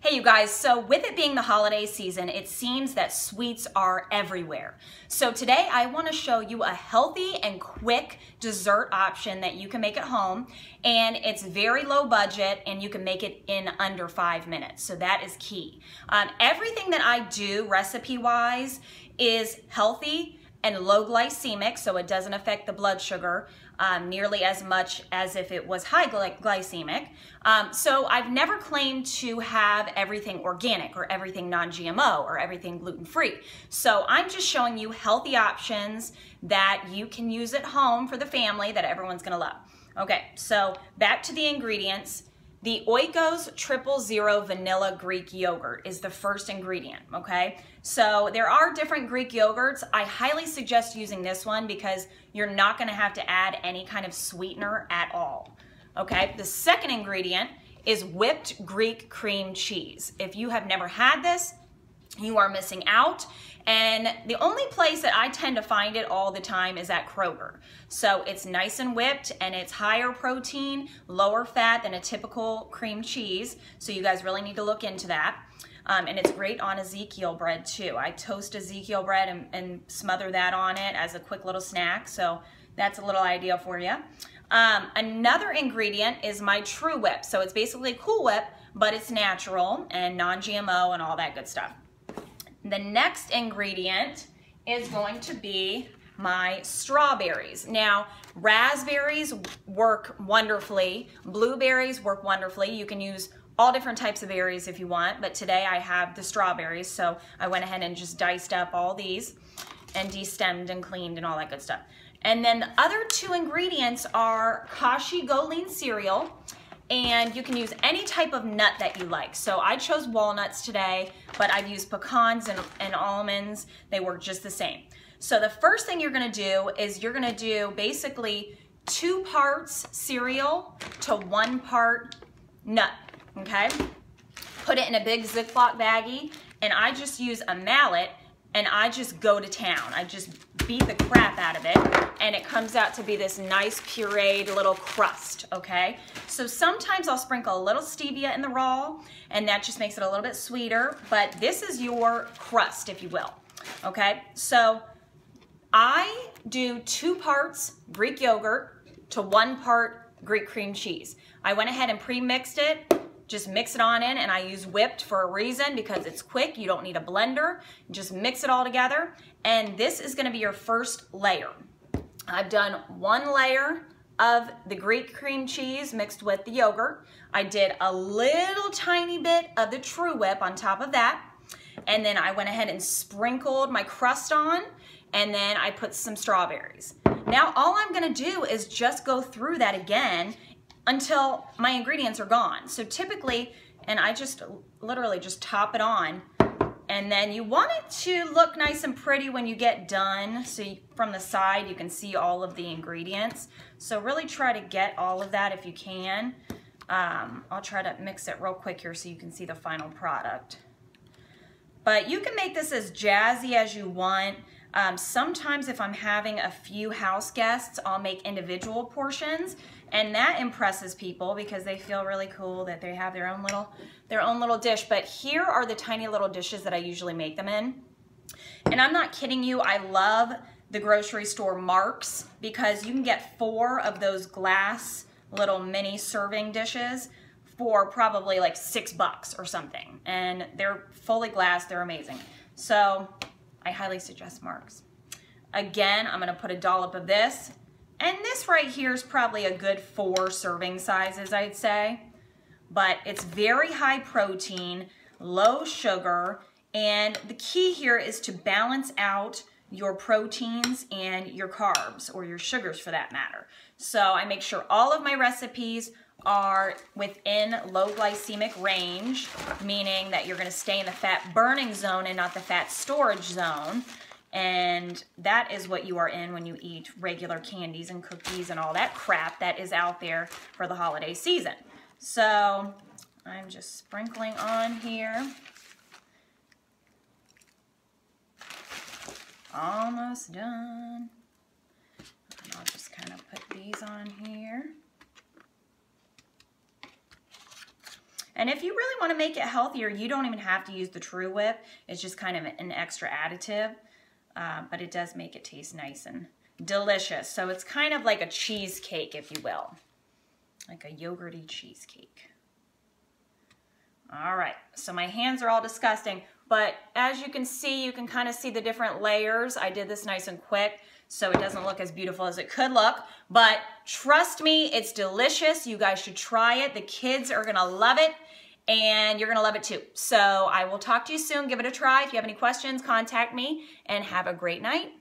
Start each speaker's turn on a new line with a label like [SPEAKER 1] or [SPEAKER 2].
[SPEAKER 1] Hey you guys, so with it being the holiday season, it seems that sweets are everywhere. So today I want to show you a healthy and quick dessert option that you can make at home, and it's very low budget and you can make it in under 5 minutes. So that is key. Everything that I do recipe wise is healthy and low glycemic, so it doesn't affect the blood sugar nearly as much as if it was high glycemic. So I've never claimed to have everything organic or everything non-GMO or everything gluten-free. So I'm just showing you healthy options that you can use at home for the family that everyone's gonna love. Okay, so back to the ingredients. The Oikos 000 Vanilla Greek Yogurt is the first ingredient, okay? So there are different Greek yogurts. I highly suggest using this one because you're not gonna have to add any kind of sweetener at all, okay? The second ingredient is whipped Greek cream cheese. If you have never had this, you are missing out. And the only place that I tend to find it all the time is at Kroger. So it's nice and whipped and it's higher protein, lower fat than a typical cream cheese. So you guys really need to look into that. And it's great on Ezekiel bread too. I toast Ezekiel bread and smother that on it as a quick little snack. So that's a little idea for you. Another ingredient is my True Whip. So it's basically Cool Whip, but it's natural and non-GMO and all that good stuff. The next ingredient is going to be my strawberries. Now, raspberries work wonderfully. Blueberries work wonderfully. You can use all different types of berries if you want, but today I have the strawberries, so I went ahead and just diced up all these and destemmed and cleaned and all that good stuff. And then the other two ingredients are Kashi Goleen cereal, and you can use any type of nut that you like. So I chose walnuts today, but I've used pecans and almonds. They work just the same. So the first thing you're gonna do is you're gonna do basically 2 parts cereal to 1 part nut, okay? Put it in a big Ziploc baggie, and I just use a mallet and I just go to town. I just beat the crap out of it, and it comes out to be this nice pureed little crust, okay? So sometimes I'll sprinkle a little stevia in the raw, and that just makes it a little bit sweeter, but this is your crust, if you will, okay? So I do 2 parts Greek yogurt to 1 part Greek cream cheese. I went ahead and pre-mixed it. Just mix it on in, and I use whipped for a reason because it's quick. You don't need a blender. Just mix it all together, and this is gonna be your first layer. I've done 1 layer of the Greek cream cheese mixed with the yogurt. I did a little tiny bit of the True Whip on top of that, and then I went ahead and sprinkled my crust on, and then I put some strawberries. Now all I'm gonna do is just go through that again until my ingredients are gone. So typically, and I just literally just top it on, and then you want it to look nice and pretty when you get done. So from the side, you can see all of the ingredients. So really try to get all of that if you can. I'll try to mix it real quick here so you can see the final product. But you can make this as jazzy as you want. Sometimes if I'm having a few house guests, I'll make individual portions, and that impresses people because they feel really cool that they have their own little dish. But here are the tiny little dishes that I usually make them in. And I'm not kidding you, I love the grocery store Marks because you can get 4 of those glass little mini serving dishes for probably like $6 or something. And they're fully glass, they're amazing. So I highly suggest Marks. Again, I'm gonna put a dollop of this. And this right here is probably a good 4 serving sizes, I'd say. But it's very high protein, low sugar, and the key here is to balance out your proteins and your carbs, or your sugars for that matter. So I make sure all of my recipes are within low glycemic range, meaning that you're gonna stay in the fat burning zone and not the fat storage zone. And that is what you are in when you eat regular candies and cookies and all that crap that is out there for the holiday season. So I'm just sprinkling on here. Almost done. And I'll just kind of put these on here. And if you really want to make it healthier, you don't even have to use the True Whip. It's just kind of an extra additive, but it does make it taste nice and delicious. So it's kind of like a cheesecake, if you will, like a yogurty cheesecake. All right, so my hands are all disgusting, but as you can see, you can kind of see the different layers. I did this nice and quick, so it doesn't look as beautiful as it could look, but trust me, it's delicious. You guys should try it. The kids are gonna love it, and you're gonna love it too. So I will talk to you soon. Give it a try. If you have any questions, contact me, and have a great night.